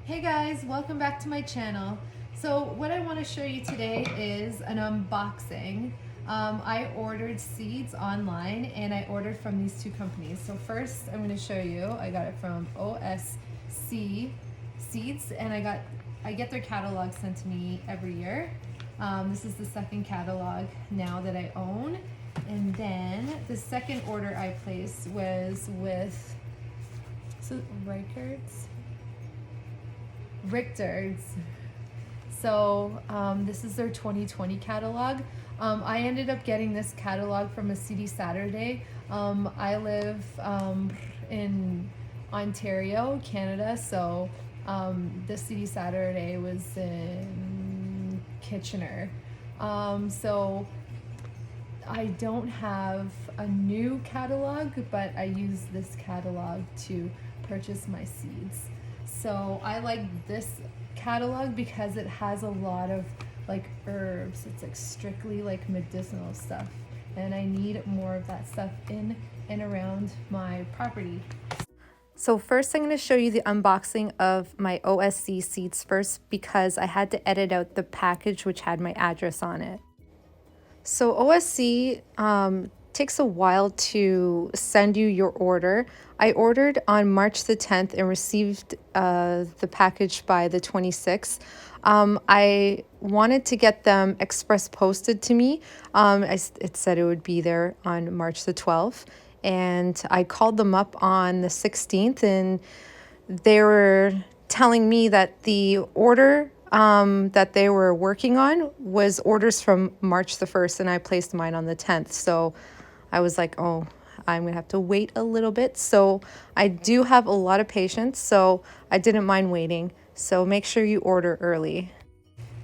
Hey guys, welcome back to my channel. So what I want to show you today is an unboxing. I ordered seeds online and I ordered from these two companies. So first I'm going to show you, I got it from OSC Seeds and I get their catalog sent to me every year. This is the second catalog now that I own. And then the second order I placed was with Richter's. So this is their 2020 catalog. I ended up getting this catalog from a CD Saturday. I live in Ontario, Canada, so the CD Saturday was in Kitchener. So I don't have a new catalog, but I use this catalog to purchase my seeds. So I like this catalog because it has a lot of like herbs. It's like strictly like medicinal stuff, and I need more of that stuff in and around my property. So first I'm going to show you the unboxing of my OSC seeds first because I had to edit out the package which had my address on it. So OSC takes a while to send you your order. I ordered on March the 10th and received the package by the 26th. I wanted to get them express posted to me. It said it would be there on March the 12th. And I called them up on the 16th and they were telling me that the order that they were working on was orders from March the 1st, and I placed mine on the 10th. So I was like, oh, I'm gonna have to wait a little bit. So I do have a lot of patience, so I didn't mind waiting. So make sure you order early.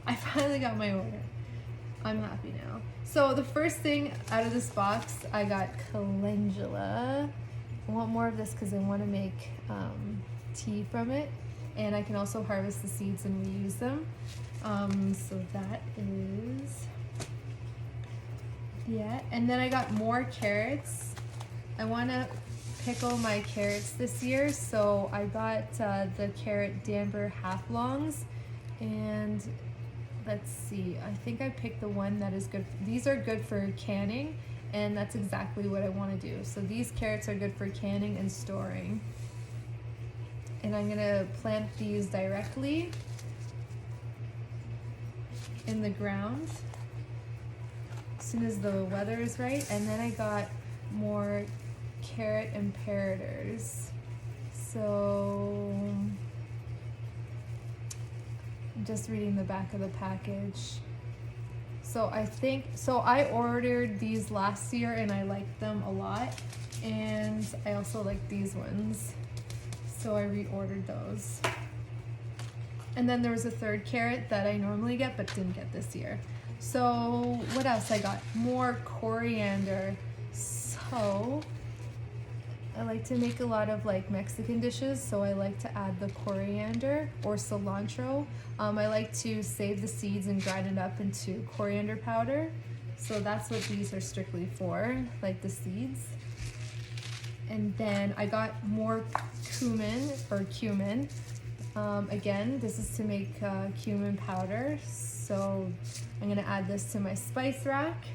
I finally got my order. I'm happy now. So the first thing out of this box, I got calendula. I want more of this because I want to make tea from it. And I can also harvest the seeds and reuse them. So that is, yeah. And then I got more carrots. I want to pickle my carrots this year. So I got the carrot Danver half longs. And let's see, I think I picked the one that is good. These are good for canning, and that's exactly what I want to do. So these carrots are good for canning and storing. And I'm gonna plant these directly in the ground as soon as the weather is right. And then I got more carrot imperators. So I'm just reading the back of the package. So I ordered these last year and I liked them a lot. And I also like these ones. So I reordered those. And then there was a third carrot that I normally get but didn't get this year. So what else I got? More coriander. So I like to make a lot of like Mexican dishes, so I like to add the coriander or cilantro. I like to save the seeds and grind it up into coriander powder. So that's what these are strictly for, like the seeds. And then I got more cumin. Again, this is to make cumin powder. So I'm gonna add this to my spice rack.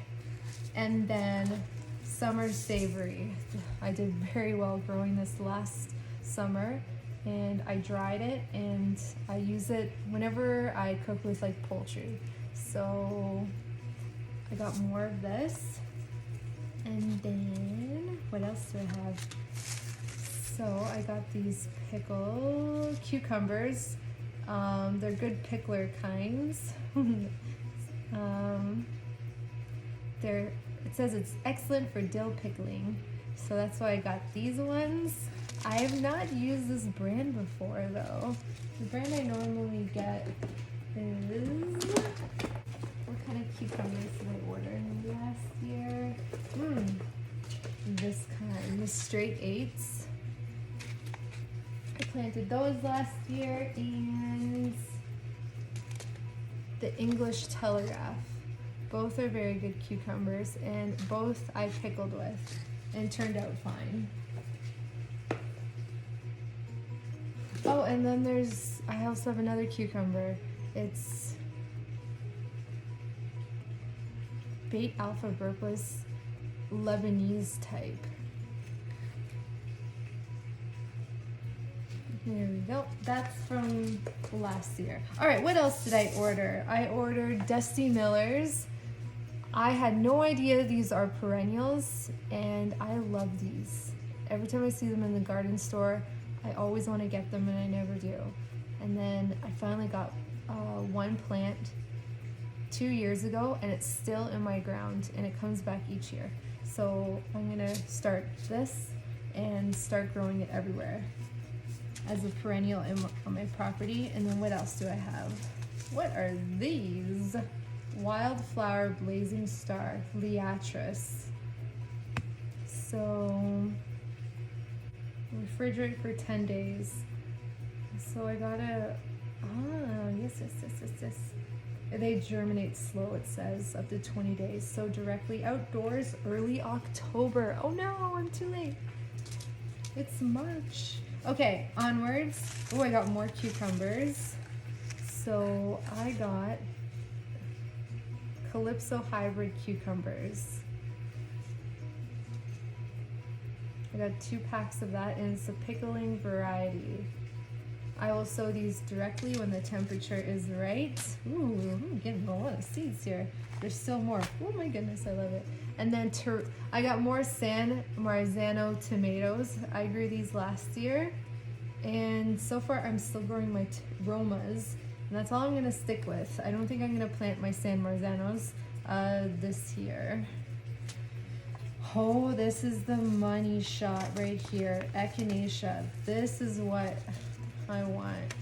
And then summer savory. I did very well growing this last summer, and I dried it and I use it whenever I cook with like poultry. So I got more of this. And then, what else do I have? So I got these pickled cucumbers. They're good pickler kinds. It says it's excellent for dill pickling. So that's why I got these ones. I have not used this brand before though. The brand I normally get is, what kind of cucumbers did I order last year? This kind, the straight eights. I planted those last year, and the English Telegraph. Both are very good cucumbers, and both I pickled with and turned out fine. Oh, and then I also have another cucumber. It's Bait Alpha Burpless Lebanese type. There we go. That's from last year. All right, what else did I order? I ordered Dusty Millers. I had no idea these are perennials, and I love these. Every time I see them in the garden store, I always want to get them, and I never do. And then I finally got one plant 2 years ago, and it's still in my ground, and it comes back each year. So I'm gonna start this and start growing it everywhere as a perennial on my property. And then what else do I have? What are these? Wildflower Blazing Star, Liatris. So refrigerate for 10 days. So I gotta, yes. They germinate slow, it says, up to 20 days. So directly outdoors, early October. Oh no, I'm too late. It's March. Okay, onwards. Oh, I got more cucumbers. So I got Calypso hybrid cucumbers. I got 2 packs of that, and it's a pickling variety. I will sow these directly when the temperature is right. Ooh, I'm getting a lot of seeds here. There's still more. Oh my goodness, I love it. And then I got more San Marzano tomatoes. I grew these last year. And so far I'm still growing my Romas. And that's all I'm gonna stick with. I don't think I'm gonna plant my San Marzanos this year. Oh, this is the money shot right here. Echinacea. This is what I want.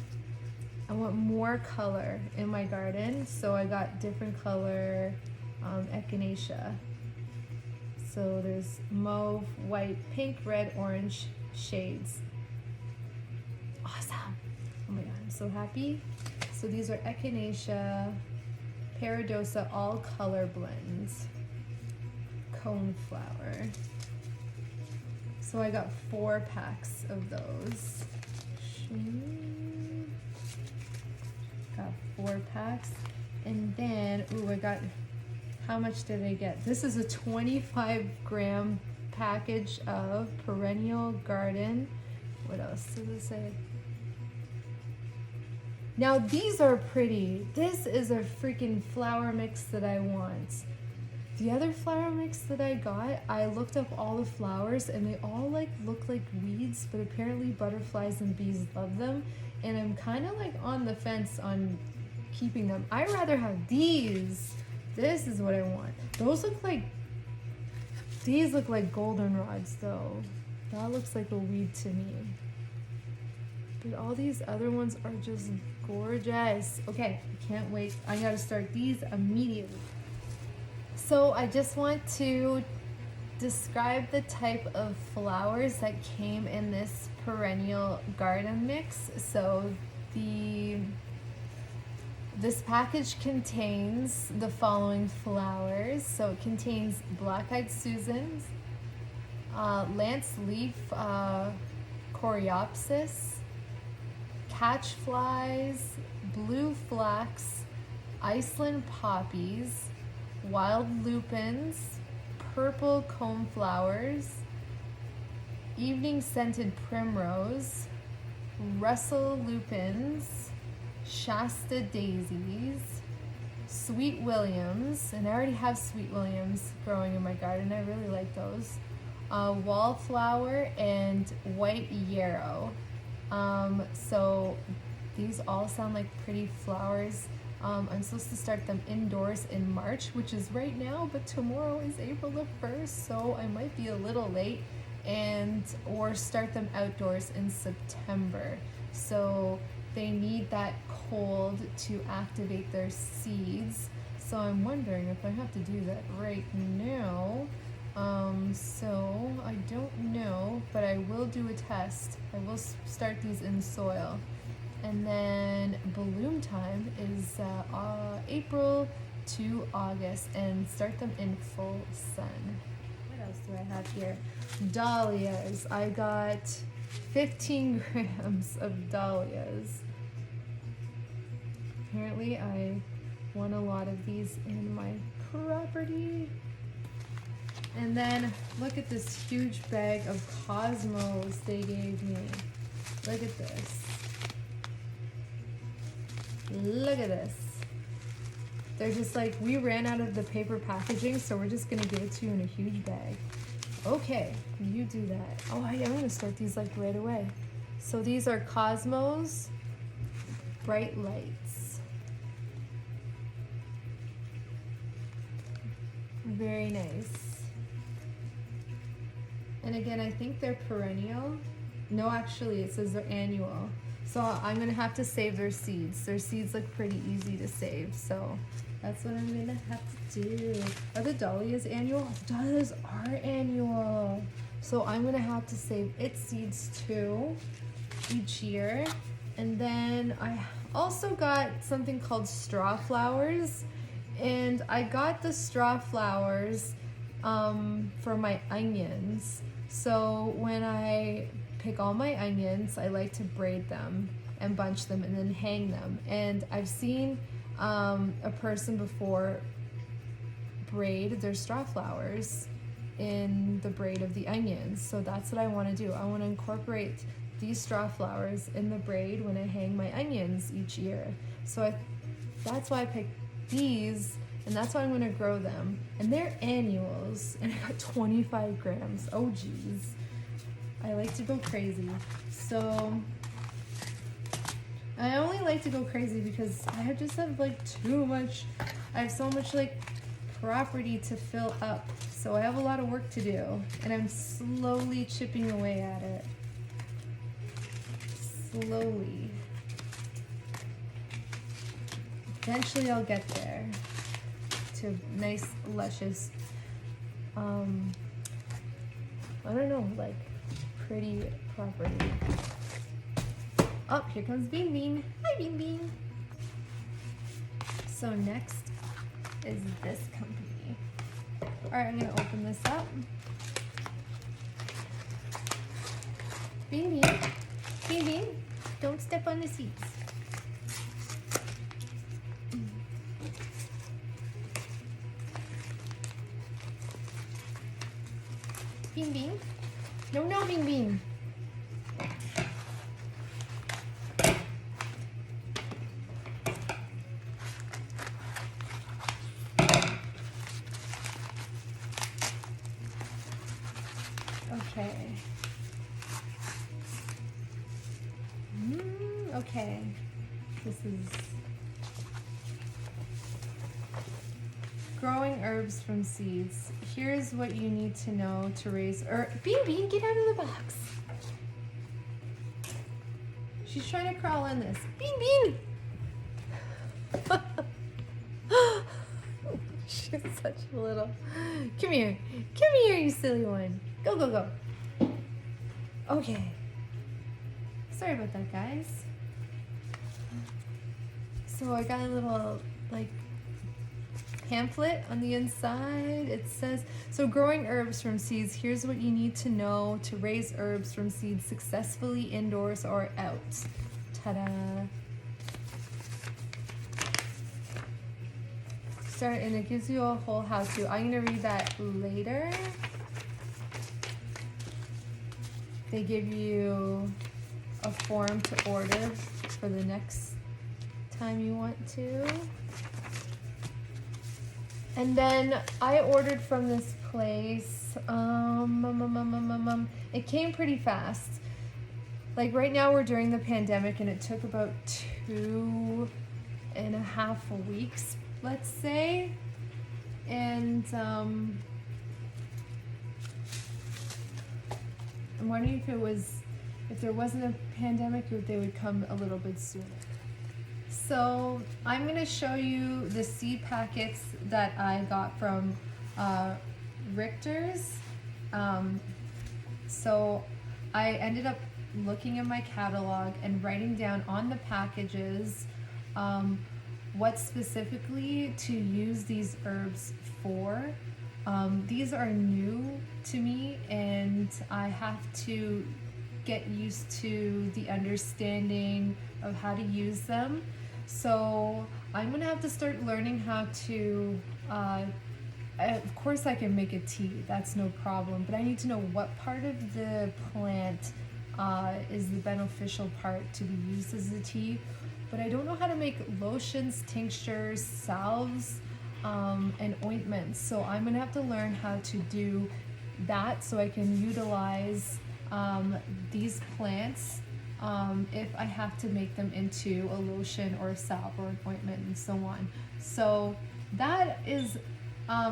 I want more color in my garden, so I got different color echinacea. So there's mauve, white, pink, red, orange shades. Awesome. Oh my god, I'm so happy. So these are echinacea, paradoxa, all color blends. Coneflower. So I got 4 packs of those. Got 4 packs. And then, ooh, I got, how much did I get? This is a 25-gram package of perennial garden. What else does it say? Now these are pretty. This is a freaking flower mix that I want. The other flower mix that I got, I looked up all the flowers and they all like look like weeds, but apparently butterflies and bees love them. And I'm kind of like on the fence on keeping them. I'd rather have these. This is what I want. Those look like, these look like goldenrods though. That looks like a weed to me. But all these other ones are just gorgeous. Okay, I can't wait. I gotta start these immediately. So I just want to describe the type of flowers that came in this perennial garden mix. So this package contains the following flowers. So it contains black-eyed Susans, lance leaf coreopsis, catchflies, blue flax, Iceland poppies, wild lupins, purple coneflowers, evening scented primrose, Russell lupins, Shasta daisies, sweet williams, and I already have sweet williams growing in my garden. I really like those. Wallflower and white yarrow. So these all sound like pretty flowers. I'm supposed to start them indoors in March, which is right now, but tomorrow is April the 1st, so I might be a little late, or start them outdoors in September. So they need that cold to activate their seeds. So I'm wondering if I have to do that right now. So I don't know, but I will do a test. I will start these in soil. And then bloom time is April to August, and start them in full sun. What else do I have here? Dahlias. I got 15 grams of dahlias. Thankfully, I won a lot of these in my property. And then look at this huge bag of Cosmos they gave me. Look at this. Look at this. They're just like, we ran out of the paper packaging, so we're just gonna give it to you in a huge bag. Okay, you do that. Oh, I'm gonna start these like right away. So these are Cosmos Bright Lights. Very nice. And again, I think they're perennial. No, actually, it says they're annual. So I'm gonna have to save their seeds. Their seeds look pretty easy to save, so that's what I'm gonna have to do. Are the Dahlias annual? Dahlias are annual. So I'm gonna have to save its seeds too each year. And then I also got something called straw flowers. And I got the straw flowers for my onions. So when I pick all my onions, I like to braid them and bunch them and then hang them. And I've seen a person before braid their straw flowers in the braid of the onions. So that's what I want to do. I want to incorporate these straw flowers in the braid when I hang my onions each year. So that's why I picked these, and that's why I'm going to grow them. And they're annuals, and I got 25 grams. Oh geez, I like to go crazy. So I only like to go crazy because I just have like too much, I have so much like property to fill up. So I have a lot of work to do, and I'm slowly chipping away at it. Slowly. Eventually I'll get there to nice, luscious, I don't know, like pretty property. Oh, here comes Bean Bean. Hi, Bean Bean. So next is this company. All right, I'm gonna open this up. Bean Bean, Bean Bean, don't step on the seats. Bean Bean, no, Bean Bean. Okay. Okay. This is growing herbs from seeds. Here's what you need to know to raise Bean Bean, get out of the box. She's trying to crawl in this. Bean Bean! She's such a little... Come here, you silly one. Go. Okay. Sorry about that, guys. So I got a little, like, pamphlet on the inside. It says, so growing herbs from seeds, here's what you need to know to raise herbs from seeds successfully indoors or out. Ta-da. And it gives you a whole how-to. I'm gonna read that later. They give you a form to order for the next time you want to. And then I ordered from this place. It came pretty fast. Like right now we're during the pandemic and it took about 2.5 weeks, let's say. And I'm wondering if there wasn't a pandemic, if they would come a little bit sooner. So I'm going to show you the seed packets that I got from Richter's. So I ended up looking at my catalog and writing down on the packages what specifically to use these herbs for. These are new to me and I have to get used to the understanding of how to use them. So I'm gonna have to start learning how to. Of course, I can make a tea. That's no problem. But I need to know what part of the plant is the beneficial part to be used as a tea. But I don't know how to make lotions, tinctures, salves, and ointments. So I'm gonna have to learn how to do that so I can utilize these plants if I have to make them into a lotion or a salve or an ointment and so on. So that is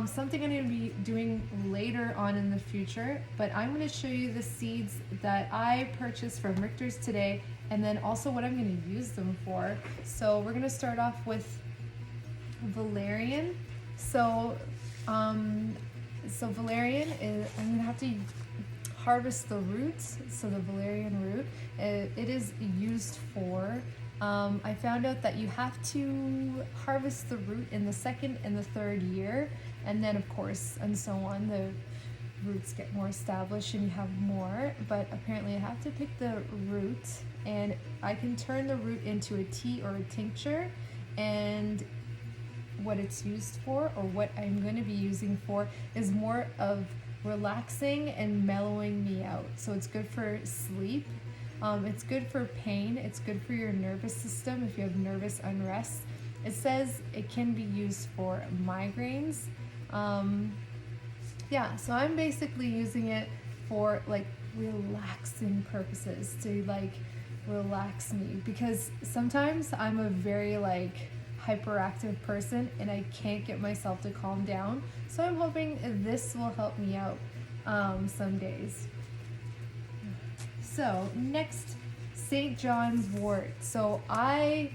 something I'm going to be doing later on in the future, but I'm going to show you the seeds that I purchased from Richter's today, and then also what I'm going to use them for. So we're going to start off with valerian. So valerian is, I'm going to have to harvest the roots. So the valerian root, it is used for, I found out that you have to harvest the root in the second and the third year, and then of course, and so on, the roots get more established and you have more, but apparently I have to pick the root, and I can turn the root into a tea or a tincture, and what it's used for, or what I'm going to be using for, is more of relaxing and mellowing me out. So it's good for sleep. It's good for pain. It's good for your nervous system if you have nervous unrest. It says it can be used for migraines. So I'm basically using it for like relaxing purposes, to like relax me, because sometimes I'm a very like hyperactive person and I can't get myself to calm down. So I'm hoping this will help me out some days. So next, St. John's wort. So I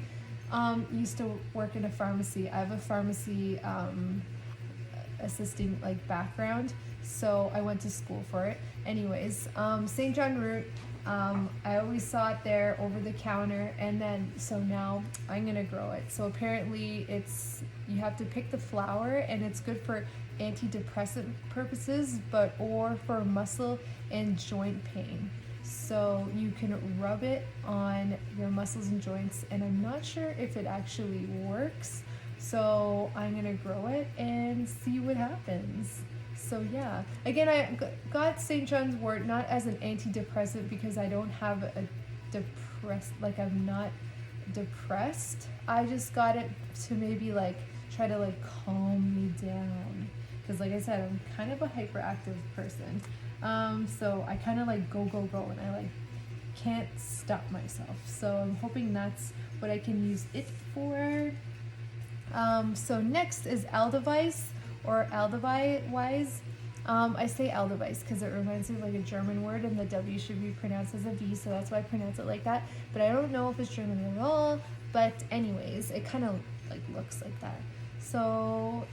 used to work in a pharmacy. I have a pharmacy assisting like background, so I went to school for it. Anyways, St. John root, I always saw it there over the counter, and then so now I'm gonna grow it. So apparently you have to pick the flower, and it's good for antidepressant purposes, or for muscle and joint pain. So you can rub it on your muscles and joints, and I'm not sure if it actually works. So I'm gonna grow it and see what happens. So yeah, again, I got St. John's wort not as an antidepressant because I don't have a I'm not depressed. I just got it to maybe like try to like calm me down, because like I said, I'm kind of a hyperactive person. So I kind of like go, and I like can't stop myself. So I'm hoping that's what I can use it for. So next is Aldeweis, or Aldeweis. I say Aldeweis because it reminds me of like a German word, and the W should be pronounced as a V, so that's why I pronounce it like that. But I don't know if it's German at all. But anyways, it kind of like looks like that. So,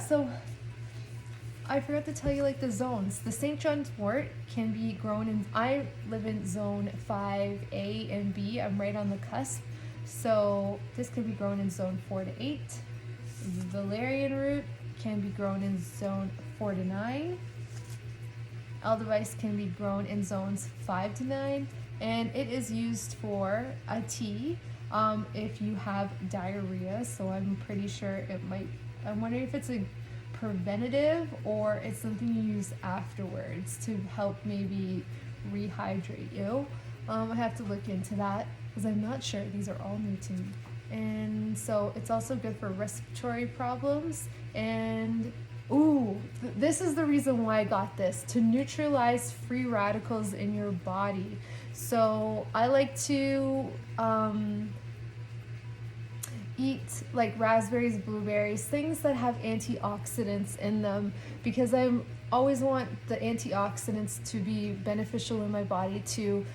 so I forgot to tell you like the zones. The St. John's wort can be grown in, I live in zone 5A and B. I'm right on the cusp. So this can be grown in zone 4 to 8. Valerian root can be grown in zone 4 to 9. Aldeweis can be grown in zones 5 to 9. And it is used for a tea if you have diarrhea. So I'm pretty sure I'm wondering if it's a preventative or it's something you use afterwards to help maybe rehydrate you. I have to look into that because I'm not sure. These are all new to me. And so it's also good for respiratory problems. And this is the reason why I got this, to neutralize free radicals in your body. So I like to eat like raspberries, blueberries, things that have antioxidants in them, because I always want the antioxidants to be beneficial in my body to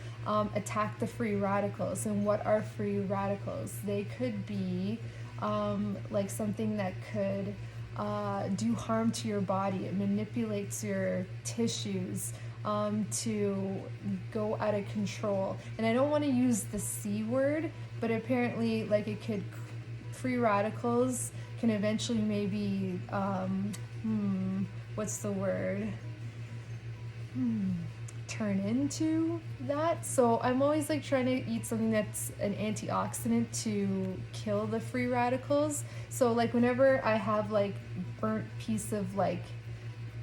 attack the free radicals. And what are free radicals? They could be like something that could do harm to your body. It manipulates your tissues to go out of control. And I don't want to use the C word, but apparently like it could, free radicals can eventually maybe what's the word? turn into that. So I'm always like trying to eat something that's an antioxidant to kill the free radicals. So like whenever I have like burnt piece of like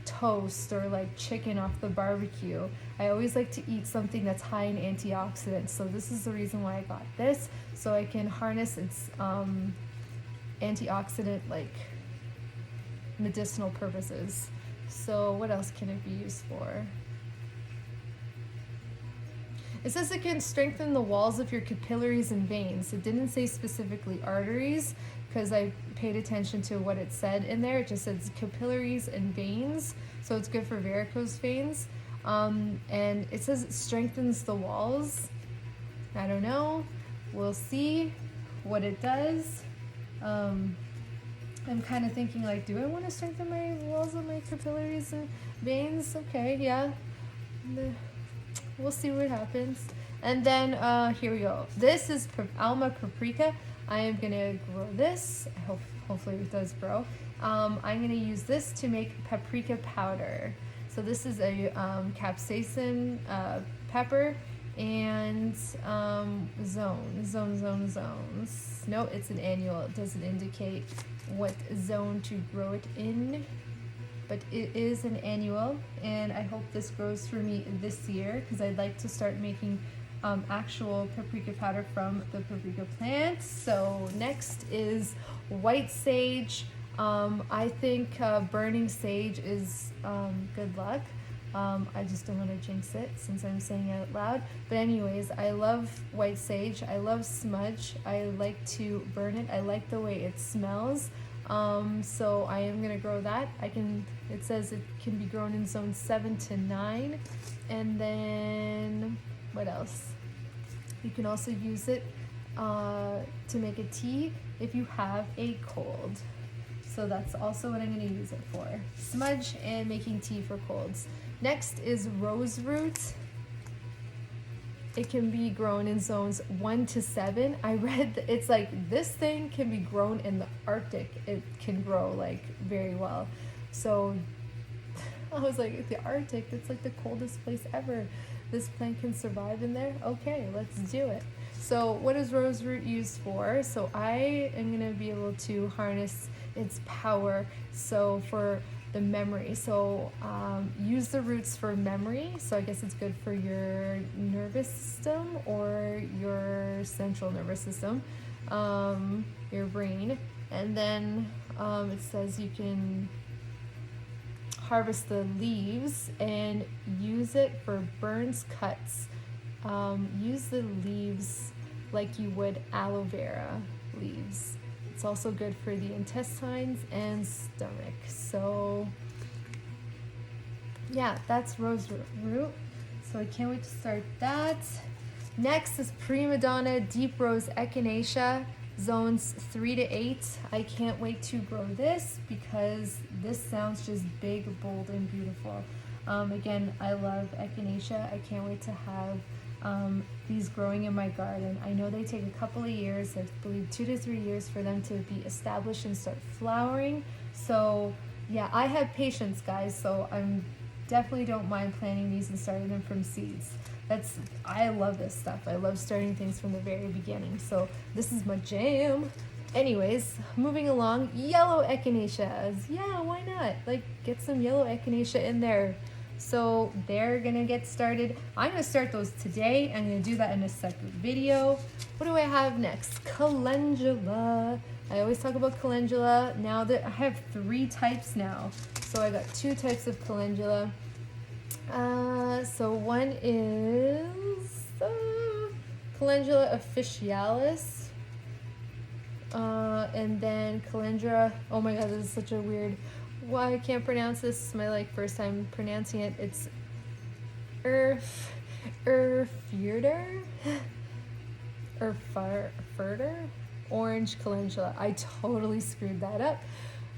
toast or like chicken off the barbecue, I always like to eat something that's high in antioxidants. So this is the reason why I got this, so I can harness its antioxidant like medicinal purposes. So what else can it be used for? It says it can strengthen the walls of your capillaries and veins. It didn't say specifically arteries because I paid attention to what it said in there. It just says capillaries and veins. So it's good for varicose veins. And it says it strengthens the walls. I don't know. We'll see what it does. I'm kind of thinking like, do I want to strengthen my walls of my capillaries and veins? Okay, yeah. We'll see what happens. And then here we go. This is Alma paprika. I am gonna grow this. Hopefully it does grow. I'm gonna use this to make paprika powder. So this is a capsaicin pepper and zones. No, it's an annual. It doesn't indicate what zone to grow it in, but it is an annual, and I hope this grows for me this year because I'd like to start making actual paprika powder from the paprika plant. So next is white sage. I think burning sage is good luck. I just don't want to jinx it since I'm saying it out loud. But anyways, I love white sage. I love smudge. I like to burn it. I like the way it smells. So I am gonna grow that. It says it can be grown in zone 7 to 9. And then what else? You can also use it to make a tea if you have a cold. So that's also what I'm gonna use it for. Smudge and making tea for colds. Next is rose root. It can be grown in zones 1 to 7. I read that it's like this thing can be grown in the Arctic. It can grow like very well. So I was like, the Arctic, it's like the coldest place ever. This plant can survive in there? Okay, let's do it. So what is rose root used for? So I am gonna be able to harness its power. So for the memory. So use the roots for memory. So I guess it's good for your nervous system or your central nervous system, your brain. And then it says you can harvest the leaves and use it for burns, cuts. Use the leaves like you would aloe vera leaves. It's also good for the intestines and stomach. So yeah, that's rose root. So I can't wait to start that. Next is Prima Donna Deep Rose Echinacea, zones 3 to 8. I can't wait to grow this because this sounds just big, bold, and beautiful. Again, I love Echinacea. I can't wait to have these growing in my garden. I know they take a couple of years, I believe 2 to 3 years for them to be established and start flowering. So yeah, I have patience, guys, so I'm definitely don't mind planting these and starting them from seeds. I love this stuff. I love starting things from the very beginning. So this is my jam. Anyways, moving along, yellow echinaceas. Yeah, why not? Like, get some yellow echinacea in there. So they're gonna get started. I'm gonna start those today. I'm gonna do that in a separate video. What do I have next? Calendula. I always talk about calendula. Now that I have 3 types now. So I got 2 types of calendula. So one is Calendula officialis. And then Calendula, oh my god, this is such a weird, why I can't pronounce this. This is my first time pronouncing it. It's Erfurter? Orange calendula. I totally screwed that up.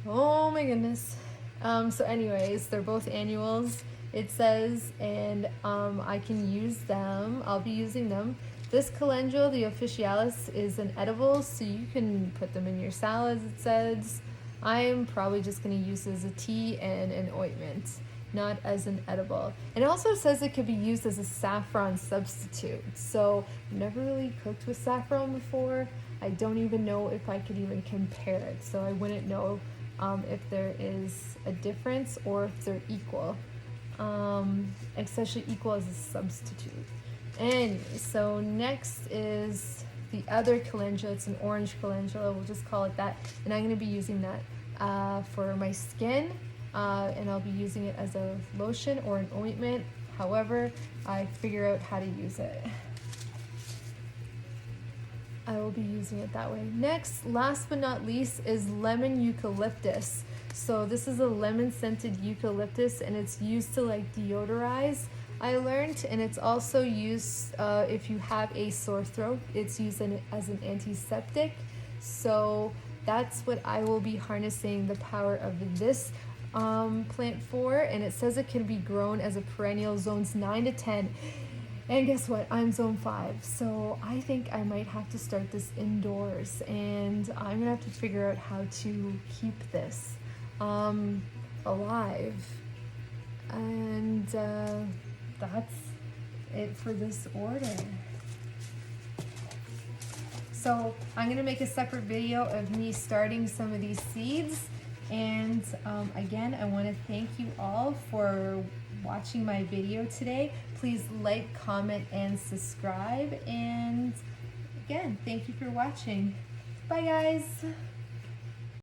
Oh my goodness. So anyways, they're both annuals, it says, and I can use them. I'll be using them. This calendula, the officialis, is an edible, so you can put them in your salads, it says. I'm probably just going to use it as a tea and an ointment. not as an edible. And it also says it could be used as a saffron substitute. So I've never really cooked with saffron before. I don't even know if I could even compare it. So I wouldn't know if there is a difference or if they're equal, especially equal as a substitute. Anyway, so next is the other calendula. It's an orange calendula, we'll just call it that. And I'm going to be using that for my skin, and I'll be using it as a lotion or an ointment, however I figure out how to use it. I will be using it that way. Next, last but not least, is lemon eucalyptus. So this is a lemon scented eucalyptus, and it's used to like deodorize, I learned, and it's also used if you have a sore throat. It's used as an antiseptic. So that's what I will be harnessing the power of this plant for, and it says it can be grown as a perennial zones 9 to 10. And guess what? I'm zone 5, so I think I might have to start this indoors, and I'm gonna have to figure out how to keep this alive. And that's it for this order. So I'm gonna make a separate video of me starting some of these seeds. And again, I want to thank you all for watching my video today. Please like, comment, and subscribe. And again, thank you for watching. Bye, guys.